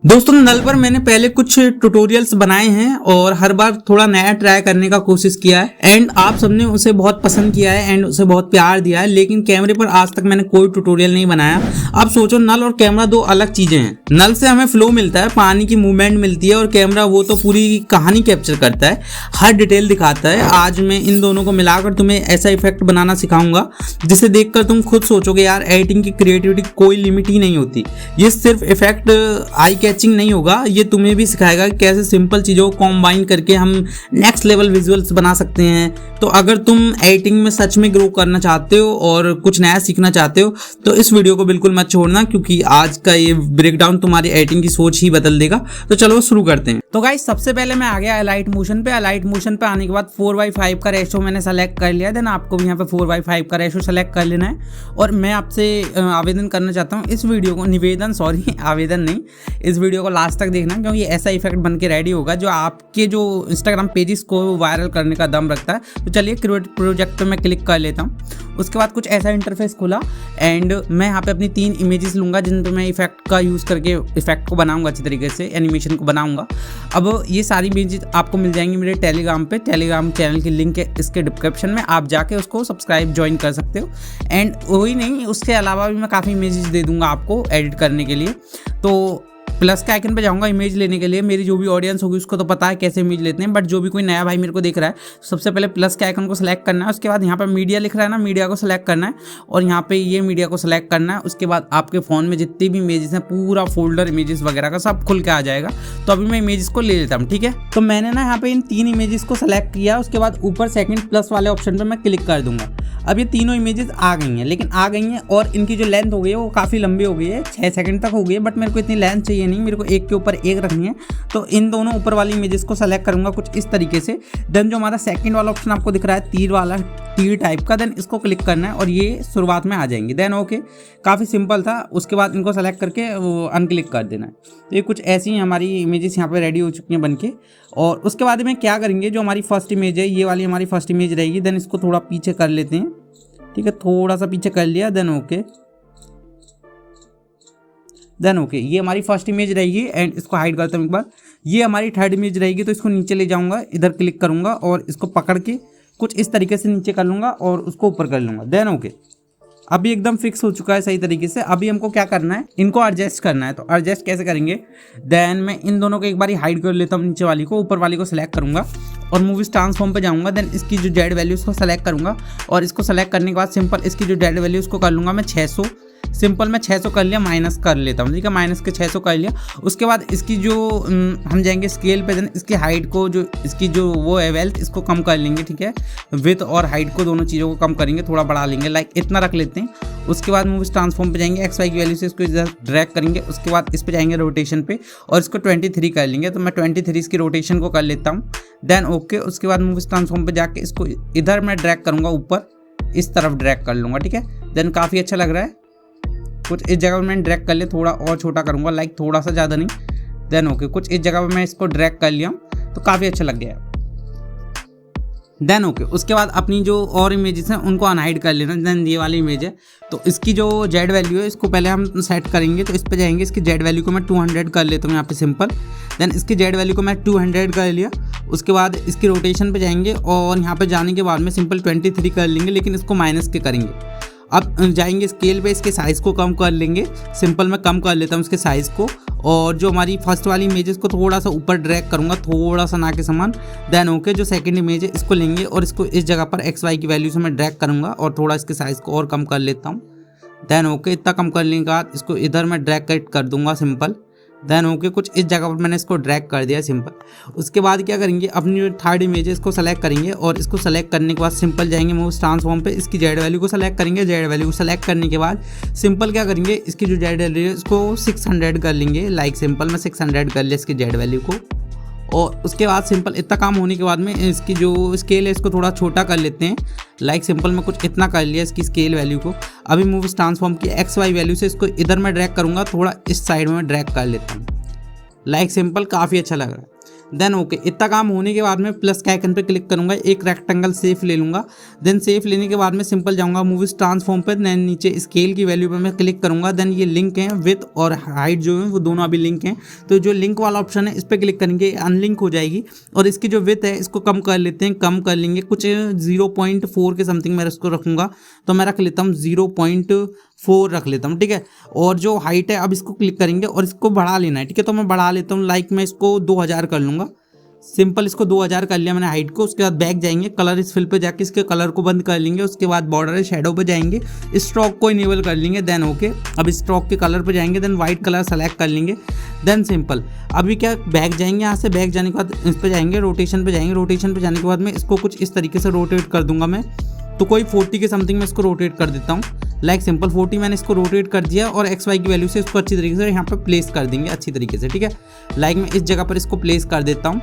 दोस्तों नल पर मैंने पहले कुछ ट्यूटोरियल्स बनाए हैं और हर बार थोड़ा नया ट्राई करने का कोशिश किया है एंड आप सबने उसे बहुत पसंद किया है एंड उसे बहुत प्यार दिया है। लेकिन कैमरे पर आज तक मैंने कोई ट्यूटोरियल नहीं बनाया। अब सोचो, नल और कैमरा दो अलग चीजें हैं। नल से हमें फ्लो मिलता है, पानी की मूवमेंट मिलती है, और कैमरा वो तो पूरी कहानी कैप्चर करता है, हर डिटेल दिखाता है। आज मैं इन दोनों को मिलाकर तुम्हें ऐसा इफेक्ट बनाना सिखाऊंगा जिसे देखकर तुम खुद सोचोगे यार एडिटिंग की क्रिएटिविटी कोई लिमिट ही नहीं होती। ये सिर्फ इफेक्ट आई कैचिंग नहीं होगा, ये तुम्हें भी सिखाएगा कि कैसे सिंपल चीज़ों को कॉम्बाइन करके हम नेक्स्ट लेवल विजुअल्स बना सकते हैं। तो अगर तुम एडिटिंग में सच में ग्रो करना चाहते हो और कुछ नया सीखना चाहते हो तो इस वीडियो को बिल्कुल मत छोड़ना, क्योंकि आज का ये ब्रेकडाउन तुम्हारी एडिटिंग की सोच ही बदल देगा। तो चलो शुरू करते हैं। तो गाइस सबसे पहले मैं आ गया अलाइट मोशन पे। अलाइट मोशन पे आने के बाद 4:5 का रेशो मैंने सेलेक्ट कर लिया। देन आपको भी यहाँ पे 4:5 का रेशो सेलेक्ट कर लेना है। और मैं आपसे आवेदन करना चाहता हूँ, इस वीडियो को आवेदन नहीं, इस वीडियो को लास्ट तक देखना, क्योंकि ऐसा इफेक्ट बन के रेडी होगा जो आपके जो इंस्टाग्राम पेजेस को वायरल करने का दम रखता है। तो चलिए क्रिएट प्रोजेक्ट पे मैं क्लिक कर लेता हूँ। उसके बाद कुछ ऐसा इंटरफेस खुला एंड मैं यहाँ पे अपनी 3 इमेजेस लूँगा जिन पे मैं इफेक्ट का यूज़ करके इफेक्ट को बनाऊंगा, अच्छी तरीके से एनिमेशन को बनाऊंगा। अब ये सारी इमेजेस आपको मिल जाएंगी मेरे टेलीग्राम पे। टेलीग्राम चैनल की लिंक है इसके डिस्क्रिप्शन में, आप जाके उसको सब्सक्राइब ज्वाइन कर सकते हो। एंड वही नहीं, उसके अलावा भी मैं काफ़ी इमेजेस दे दूँगा आपको एडिट करने के लिए। तो प्लस के आइकन पे जाऊंगा इमेज लेने के लिए। मेरी जो भी ऑडियंस होगी उसको तो पता है कैसे इमेज लेते हैं, बट जो भी कोई नया भाई मेरे को देख रहा है, सबसे पहले प्लस के आइकन को सिलेक्ट करना है। उसके बाद यहाँ पे मीडिया लिख रहा है ना, मीडिया को सिलेक्ट करना है और यहाँ पे ये मीडिया को सिलेक्ट करना है। उसके बाद आपके फ़ोन में जितनी भी इमेजेस हैं, पूरा फोल्डर इमेजेस वगैरह का सब खुल के आ जाएगा। तो अभी मैं इमेजेस को ले लेता हूँ, ठीक है। तो मैंने ना यहाँ पे इन 3 इमेजेस को सिलेक्ट किया। उसके बाद ऊपर सेकंड प्लस वाले ऑप्शन पर मैं क्लिक कर दूंगा। अब ये तीनों इमेजेस आ गई हैं, लेकिन आ गई हैं और इनकी जो लेंथ हो गई है वो काफ़ी लंबी हो गई है, 6 सेकंड तक हो गई है। बट मेरे को इतनी लेंथ चाहिए नहीं, मेरे को एक के ऊपर एक रखनी है। तो इन दोनों ऊपर वाली इमेजेस को सेलेक्ट करूंगा कुछ इस तरीके से। देन जो हमारा सेकंड वाला ऑप्शन आपको दिख रहा है तीर वाला, तीर टाइप का, देन इसको क्लिक करना है और ये शुरुआत में आ जाएंगे। देन ओके, काफ़ी सिंपल था। उसके बाद इनको सेलेक्ट करके अनक्लिक कर देना है। तो ये कुछ ऐसी हमारी इमेजेस यहाँ पे रेडी हो चुकी हैं बनके। और उसके बाद में क्या करेंगे, जो हमारी फर्स्ट इमेज है ये वाली हमारी फर्स्ट इमेज रहेगी। देन इसको थोड़ा पीछे कर लेते हैं, ठीक है, थोड़ा सा पीछे कर लिया। देन ओके, ये हमारी फर्स्ट इमेज रहेगी एंड इसको हाइड करता हूँ एक बार। ये हमारी थर्ड इमेज रहेगी, तो इसको नीचे ले जाऊंगा, इधर क्लिक करूंगा और इसको पकड़ के कुछ इस तरीके से नीचे कर लूँगा और उसको ऊपर कर लूँगा। देन ओके, अभी एकदम फिक्स हो चुका है सही तरीके से। अभी हमको क्या करना है, इनको एडजस्ट करना है। तो एडजस्ट कैसे करेंगे, देन मैं इन दोनों को एक बार हाइड कर लेता हूँ, नीचे वाली को, ऊपर वाली को सिलेक्ट करूँगा और मूवीज ट्रांसफॉर्म पे जाऊँगा। देन इसकी जो जेड वैल्यू उसको सेलेक्ट करूँगा और इसको सेलेक्ट करने के बाद सिंपल इसकी जो जेड वैल्यू उसको कर लूँगा मैं 600। सिंपल मैं 600 कर लिया, माइनस कर लेता हूँ, ठीक है, माइनस के 600 कर लिया। उसके बाद इसकी जो हम जाएंगे स्केल पे, देन इसकी हाइट को, जो इसकी जो वो है वेल्थ, इसको कम कर लेंगे, ठीक है। विड्थ और हाइट को दोनों चीज़ों को कम करेंगे, थोड़ा बढ़ा लेंगे, लाइक इतना रख लेते हैं। उसके बाद मूवीज ट्रांसफॉर्म पे जाएंगे, XY की वैल्यू से इसको इधर ड्रैग करेंगे। उसके बाद इस पे जाएंगे रोटेशन पे और इसको 23 कर लेंगे। तो मैं 23 इसकी रोटेशन को कर लेता हूँ। देन ओके, उसके बाद मूवीज ट्रांसफॉर्म पे जाके इसको इधर मैं ड्रैग करूँगा, ऊपर इस तरफ ड्रैग कर लूँगा, ठीक है। देन काफ़ी अच्छा लग रहा है। कुछ इस जगह पर मैं ड्रैग कर लिया, थोड़ा और छोटा करूँगा, लाइक थोड़ा सा, ज़्यादा नहीं। देन ओके, कुछ इस जगह पर मैं इसको ड्रैग कर लिया, तो काफ़ी अच्छा लग गया है। देन ओके, उसके बाद अपनी जो और इमेजेस हैं उनको अनहाइड कर लेना। देन ये वाली इमेज है, तो इसकी जो जेड वैल्यू है इसको पहले हम सेट करेंगे। तो इस पे जाएंगे, इसकी जेड वैल्यू को मैं 200 कर लेता हूँ यहाँ पे सिंपल। देन इसकी जेड वैल्यू को मैं 200 कर लिया। उसके बाद इसकी रोटेशन पे जाएंगे और यहाँ पे जाने के बाद में सिंपल 23 कर लेंगे, लेकिन इसको माइनस के करेंगे। अब जाएंगे स्केल पे, इसके साइज़ को कम कर लेंगे। सिंपल मैं कम कर लेता हूँ इसके साइज़ को और जो हमारी फर्स्ट वाली इमेजेस को थोड़ा सा ऊपर ड्रैग करूँगा, थोड़ा सा ना के समान। देन ओके, जो सेकंड इमेज है इसको लेंगे और इसको इस जगह पर XY की वैल्यू से मैं ड्रैग करूँगा और थोड़ा इसके साइज़ को और कम कर लेता हूँ। देन ओके, इतना कम करने के बाद इसको इधर मैं ड्रैग कर दूँगा सिंपल। देन ओके, कुछ इस जगह पर मैंने इसको ड्रैग कर दिया सिंपल। उसके बाद क्या करेंगे, अपनी जो थर्ड इमेज है इसको सेलेक्ट करेंगे और इसको सेलेक्ट करने के बाद सिंपल जाएंगे मूव ट्रांसफॉर्म पे, इसकी जेड वैल्यू को सेलेक्ट करेंगे। जेड वैल्यू को सेलेक्ट करने के बाद सिंपल क्या करेंगे, इसकी जो जेड वैल्यू है इसको 600 कर लेंगे, लाइक सिंपल मैं 600 कर लिया इसकी जेड वैल्यू को। और उसके बाद सिंपल इतना काम होने के बाद में इसकी जो स्केल है इसको थोड़ा छोटा कर लेते हैं, लाइक सिंपल मैं कुछ इतना कर लिया इसकी स्केल वैल्यू को। अभी मूवीज ट्रांसफॉर्म की XY वैल्यू से इसको इधर मैं ड्रैग करूँगा, थोड़ा इस साइड में ड्रैग कर लेता हूँ, लाइक सिंपल, काफ़ी अच्छा लग रहा है। Then okay. इतना काम होने के बाद में प्लस के आइकन पे क्लिक करूंगा, एक रेक्टेंगल सेफ ले लूंगा। देन सेफ लेने के बाद में सिंपल जाऊंगा मूवीज ट्रांसफॉर्म पे, देन नीचे स्केल की वैल्यू पे मैं क्लिक करूंगा। देन ये लिंक है विथ और हाइट जो है वो दोनों अभी लिंक हैं, तो जो लिंक वाला ऑप्शन है इस पर क्लिक करेंगे, अनलिंक हो जाएगी। और इसकी जो विथ है इसको कम कर लेते हैं, कम कर लेंगे कुछ 0.4 के समथिंग मैं इसको रखूंगा, तो मैं रख लेता हूँ 0.4 रख लेता हूँ, ठीक है। और जो हाइट है अब इसको क्लिक करेंगे और इसको बढ़ा लेना है, ठीक है। तो मैं बढ़ा लेता हूँ, लाइक मैं इसको 2000 कर लूँगा, सिंपल इसको 2000 कर लिया मैंने हाइट को। उसके बाद बैक जाएंगे, कलर इस फिल पे जाके इसके कलर को बंद कर लेंगे। उसके बाद बॉर्डर है शैडो पे जाएंगे, स्ट्रोक को इनेबल कर लेंगे। देन ओके, अब स्ट्रोक के कलर पे जाएंगे, देन वाइट कलर सेलेक्ट कर लेंगे। देन सिंपल अभी क्या बैक जाएंगे, यहाँ से बैक जाने के बाद इस पे जाएंगे, रोटेशन पे जाएंगे। रोटेशन पे जाने के बाद में इसको कुछ इस तरीके से रोटेट कर दूंगा मैं, तो कोई 40 के समथिंग में इसको रोटेट कर देता हूँ, लाइक सिंपल 40 मैंने इसको रोटेट कर दिया। और XY की वैल्यू से इसको अच्छी तरीके से यहाँ पे प्लेस कर देंगे अच्छी तरीके से, ठीक है। लाइक मैं इस जगह पर इसको प्लेस कर देता हूँ।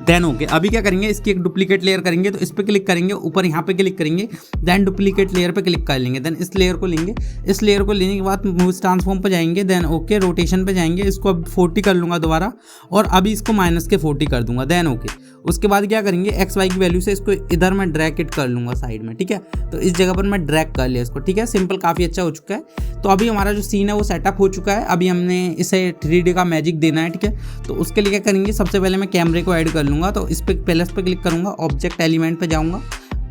देन ओके, अभी क्या करेंगे, इसकी एक डुप्लीकेट लेयर करेंगे, तो इस पर क्लिक करेंगे, ऊपर यहाँ पे क्लिक करेंगे, देन डुप्लीकेट लेयर पे क्लिक कर लेंगे। देन इस लेयर को लेंगे, इस लेयर को लेने के बाद मूव ट्रांसफॉर्म पे जाएंगे। देन ओके, रोटेशन पे जाएंगे, इसको अब 40 कर लूँगा दोबारा, और अभी इसको माइनस के 40 कर दूंगा। देन ओके, उसके बाद क्या करेंगे, XY की वैल्यू से इसको इधर मैं ड्रैग इट कर लूँगा साइड में, ठीक है। तो इस जगह पर मैं ड्रैग कर लिया इसको, ठीक है। सिंपल काफ़ी अच्छा हो चुका है। तो अभी हमारा जो सीन है वो सेटअप हो चुका है। अभी हमने इसे 3D का मैजिक देना है, ठीक है। तो उसके लिए क्या करेंगे, सबसे पहले मैं कैमरे को ऐड कर लूँगा, तो इस पर प्लस पे क्लिक करूँगा, ऑब्जेक्ट एलिमेंट पे जाऊँगा।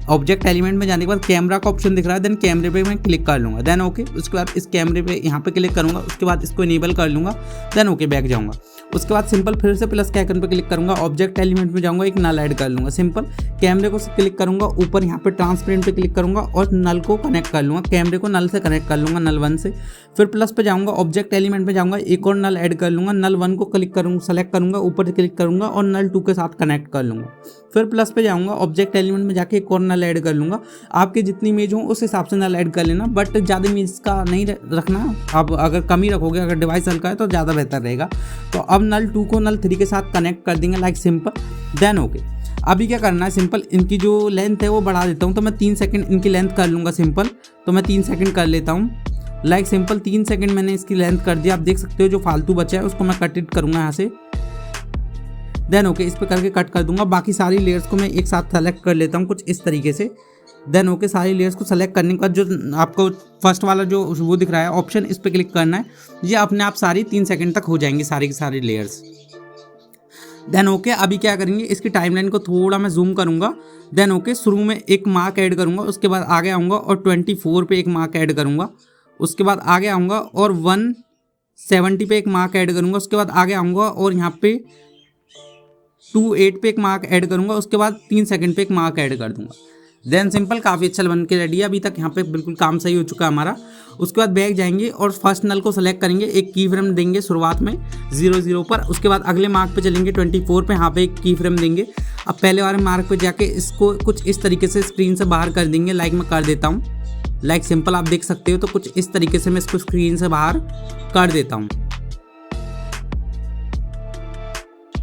ऑब्जेक्ट एलिमेंट में जाने के बाद कैमरा का ऑप्शन दिख रहा है, देन कैमरे पे मैं क्लिक कर लूँगा। देन ओके, उसके बाद इस कैमरे पे यहाँ पे क्लिक करूँगा, उसके बाद इसको इनेबल कर लूँगा। देन ओके, बैक जाऊँगा। उसके बाद सिंपल फिर से प्लस के आइकन पे क्लिक करूँगा, ऑब्जेक्ट एलिमेंट में जाऊँगा, एक नल ऐड कर लूँगा। सिंपल कैमरे को क्लिक करूँगा, ऊपर यहाँ पे ट्रांसपेरेंट पे क्लिक करूँगा और नल को कनेक्ट कर लूँगा, कैमरे को नल से कनेक्ट कर लूँगा, नल 1 से। फिर प्लस पे जाऊँगा, ऑब्जेक्ट एलिमेंट पे जाऊँगा, एक और नल ऐड कर लूँगा, नल 1 को क्लिक करूँगा, सेलेक्ट करूँगा, ऊपर से क्लिक करूँगा और नल 2 के साथ कनेक्ट कर लूँगा। फिर प्लस पे जाऊँगा, ऑब्जेक्ट एलिमेंट में जाके एक और नल ऐड कर लूँगा। आपके जितनी इमेज हो उस हिसाब से नल ऐड कर लेना, बट ज़्यादा इमेज का नहीं रखना, आप अगर कम ही रखोगे, अगर डिवाइस हल्का है तो ज़्यादा बेहतर रहेगा। तो अब नल 2 को नल 3 के साथ कनेक्ट कर देंगे, लाइक सिंपल। देन ओके, अभी क्या करना है, सिंपल इनकी जो लेंथ है वो बढ़ा देता हूँ, तो मैं 3 सेकंड इनकी लेंथ कर लूँगा सिंपल। तो मैं 3 सेकंड कर लेता हूँ, लाइक सिंपल 3 सेकंड मैंने इसकी लेंथ कर दिया। आप देख सकते हो जो फालतू बचा है उसको मैं कट इट करूँगा यहाँ से। देन ओके, इस पर करके कट कर दूंगा। बाकी सारी लेयर्स को मैं एक साथ सेलेक्ट कर लेता हूँ कुछ इस तरीके से। देन ओके, सारी लेयर्स को सेलेक्ट करने के बाद जो आपको फर्स्ट वाला जो वो दिख रहा है ऑप्शन, इस पर क्लिक करना है। ये अपने आप सारी 3 सेकंड तक हो जाएंगी सारी की सारी लेयर्स। देन ओके, अभी क्या करेंगे, इसकी टाइमलाइन को थोड़ा मैं जूम करूँगा। देन ओके, शुरू में एक मार्क ऐड करूँगा, उसके बाद आगे आऊँगा और 24 पे एक मार्क ऐड करूँगा। उसके बाद आगे आऊँगा और 170 पे एक मार्क ऐड करूँगा। उसके बाद आगे आऊँगा और यहाँ पे 28 पे एक मार्क ऐड करूँगा। उसके बाद 3 सेकंड पे एक मार्क ऐड कर दूँगा। देन सिंपल काफ़ी अच्छा बन के रेडी है। अभी तक यहाँ पे बिल्कुल काम सही हो चुका है हमारा। उसके बाद बैक जाएंगे और फर्स्ट नल को सेलेक्ट करेंगे, एक की फ्रेम देंगे शुरुआत में 0 पर। उसके बाद अगले मार्क पे चलेंगे 24 पे, यहाँ पे एक की फ्रेम देंगे। अब पहले वाले मार्क पे जाके इसको कुछ इस तरीके से स्क्रीन से बाहर कर देंगे, लाइक मैं कर देता हूँ। लाइक सिंपल आप देख सकते हो, तो कुछ इस तरीके से मैं इसको स्क्रीन से बाहर कर देता हूँ।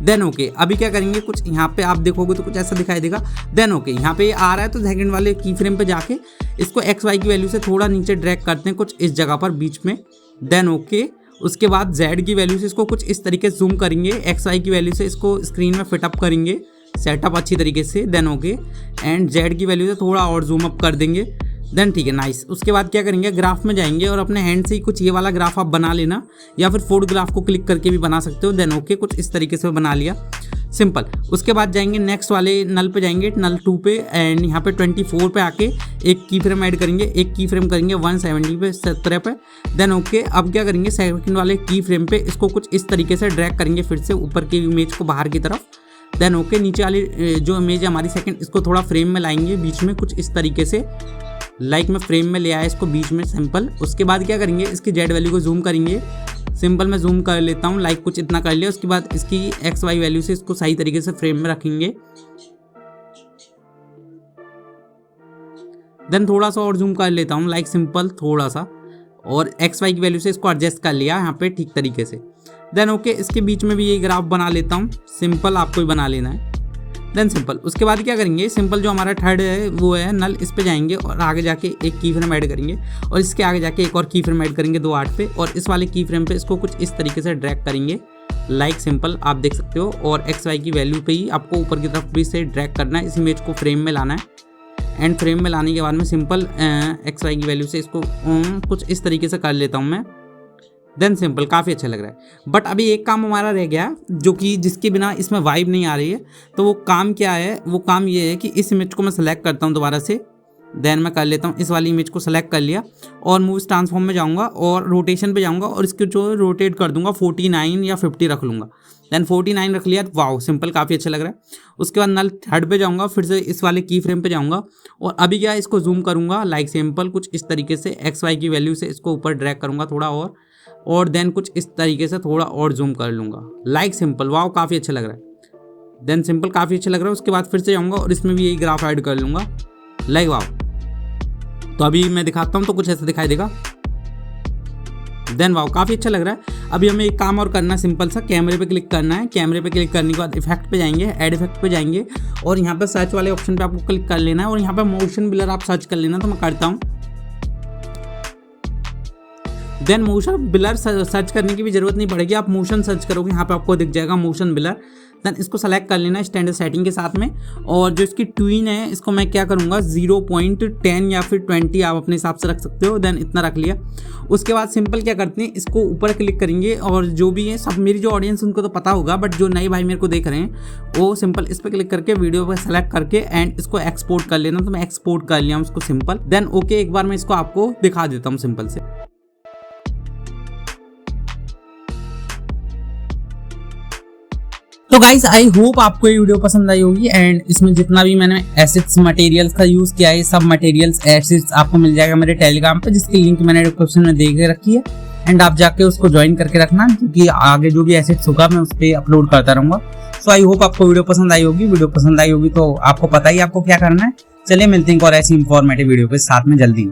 देन ओके, अभी क्या करेंगे, कुछ यहाँ पे आप देखोगे तो कुछ ऐसा दिखाई देगा। देन ओके, यहाँ पे आ रहा है तो सेकंड वाले की फ्रेम पे जाके इसको XY की वैल्यू से थोड़ा नीचे ड्रैग करते हैं कुछ इस जगह पर बीच में। देन ओके, उसके बाद Z की वैल्यू से इसको कुछ इस तरीके से जूम करेंगे, XY की वैल्यू से इसको स्क्रीन में फिटअप करेंगे सेटअप अच्छी तरीके से। देन ओके, एंड Z की वैल्यू से थोड़ा और जूम अप कर देंगे। देन ठीक है, नाइस। उसके बाद क्या करेंगे, ग्राफ में जाएंगे और अपने हैंड से ही कुछ ये वाला ग्राफ आप बना लेना, या फिर फोटोग्राफ को क्लिक करके भी बना सकते हो। देन ओके, कुछ इस तरीके से बना लिया, सिंपल। उसके बाद जाएंगे नेक्स्ट वाले नल पे जाएंगे, नल 2 पे, एंड यहाँ पे 24 पे आके एक की फ्रेम ऐड करेंगे, एक की फ्रेम करेंगे 170 पे 70 पे। देन ओके, अब क्या करेंगे, सेकंड वाले की फ्रेम पे इसको कुछ इस तरीके से ड्रैग करेंगे फिर से ऊपर की इमेज को बाहर की तरफ। देन ओके, नीचे वाली जो इमेज है हमारी सेकंड, इसको थोड़ा फ्रेम में लाएंगे बीच में कुछ इस तरीके से, लाइक मैं फ्रेम में ले आया इसको बीच में, सिंपल। उसके बाद क्या करेंगे, इसकी Z वैल्यू को जूम करेंगे, सिंपल मैं जूम कर लेता हूँ, लाइक कुछ इतना कर लिया। उसके बाद इसकी XY वैल्यू से इसको सही तरीके से फ्रेम में रखेंगे। देन थोड़ा सा और जूम कर लेता हूँ, लाइक सिंपल थोड़ा सा, और XY की वैल्यू से इसको एडजस्ट कर लिया यहाँ पे ठीक तरीके से। देन ओके, इसके बीच में भी ये ग्राफ बना लेता हूँ, सिंपल आपको ही बना लेना है। देन सिंपल, उसके बाद क्या करेंगे, सिंपल जो हमारा थर्ड है वो है नल, इस पे जाएंगे और आगे जाके एक की फ्रेम ऐड करेंगे, और इसके आगे जाके एक और की फ्रेम ऐड करेंगे 2 8 पे, और इस वाले की फ्रेम पे इसको कुछ इस तरीके से ड्रैग करेंगे, लाइक सिंपल आप देख सकते हो, और XY की वैल्यू पे ही आपको ऊपर की तरफ भी से ड्रैग करना है, इस इमेज को फ्रेम में लाना है। एंड फ्रेम में लाने के बाद में सिंपल XY की वैल्यू से इसको कुछ इस तरीके से कर लेता हूँ मैं। देन सिंपल काफ़ी अच्छा लग रहा है। बट अभी एक काम हमारा रह गया जो कि जिसके बिना इसमें वाइब नहीं आ रही है। तो वो काम क्या है, वो काम ये है कि इस इमेज को मैं सेलेक्ट करता हूँ दोबारा से। देन मैं कर लेता हूँ इस वाली इमेज को सेलेक्ट कर लिया और मूव ट्रांसफॉर्म में जाऊँगा और रोटेशन पे जाऊँगा और इसको जो रोटेट कर दूंगा 49 या 50 रख लूँगा। देन 49 रख लिया। वाओ सिंपल काफ़ी अच्छा लग रहा है। उसके बाद नल थर्ड पे जाऊँगा, फिर से इस वाले की फ्रेम पे जाऊँगा और अभी क्या इसको जूम करूँगा लाइक सिंपल कुछ इस तरीके से XY की वैल्यू से इसको ऊपर ड्रैग करूँगा थोड़ा और देन कुछ इस तरीके से थोड़ा और जूम कर लूँगा लाइक सिंपल। वाओ काफ़ी अच्छा लग रहा है। देन सिंपल काफ़ी अच्छा लग रहा है। उसके बाद फिर से जाऊँगा और इसमें भी यही ग्राफ ऐड कर लूँगा लाइक वाओ। तो अभी मैं दिखाता हूँ तो कुछ ऐसा दिखाई देगा। देन वाओ काफ़ी अच्छा लग रहा है। अभी हमें एक काम और करना है, सिंपल सा कैमरे पे क्लिक करना है। कैमरे पे क्लिक करने के बाद इफेक्ट पे जाएंगे, ऐड इफेक्ट पे जाएंगे और यहाँ पे सर्च वाले ऑप्शन पे आपको क्लिक कर लेना है और यहाँ पे मोशन ब्लर आप सर्च कर लेना। तो मैं करता हूँ। देन मोशन ब्लर सर्च करने की भी जरूरत नहीं पड़ेगी, आप मोशन सर्च करोगे यहाँ पे आपको दिख जाएगा मोशन ब्लर। देन इसको सेलेक्ट कर लेना है स्टैंडर्ड सेटिंग के साथ में और जो इसकी ट्यून है इसको मैं क्या करूँगा 0.10 या फिर 20 आप अपने हिसाब से रख सकते हो। देन इतना रख लिया। उसके बाद सिंपल क्या करते हैं, इसको ऊपर क्लिक करेंगे और जो भी है सब मेरी जो ऑडियंस उनको तो पता होगा, बट जो नए भाई मेरे को देख रहे हैं वो सिंपल इस पर क्लिक करके वीडियो पर सेलेक्ट करके एंड इसको एक्सपोर्ट कर लेना। तो मैं एक्सपोर्ट कर लिया उसको सिंपल। देन ओके, एक बार मैं इसको आपको दिखा देता हूँ सिंपल से। तो गाइस आई होप आपको ये वीडियो पसंद आई होगी एंड इसमें जितना भी मैंने एसेट्स मटेरियल्स का यूज किया है सब मटेरियल्स एसेट्स आपको मिल जाएगा मेरे टेलीग्राम पे, जिसकी लिंक मैंने डिस्क्रिप्शन में दे के रखी है एंड आप जाके उसको ज्वाइन करके रखना क्योंकि आगे जो भी एसेट्स होगा मैं उस पर अपलोड करता रहूंगा। सो आई होप आपको वीडियो पसंद आई होगी। वीडियो पसंद आई होगी तो आपको पता ही आपको क्या करना है। चलिए मिलते हैं और ऐसी इंफॉर्मेटिव वीडियो के साथ में जल्दी।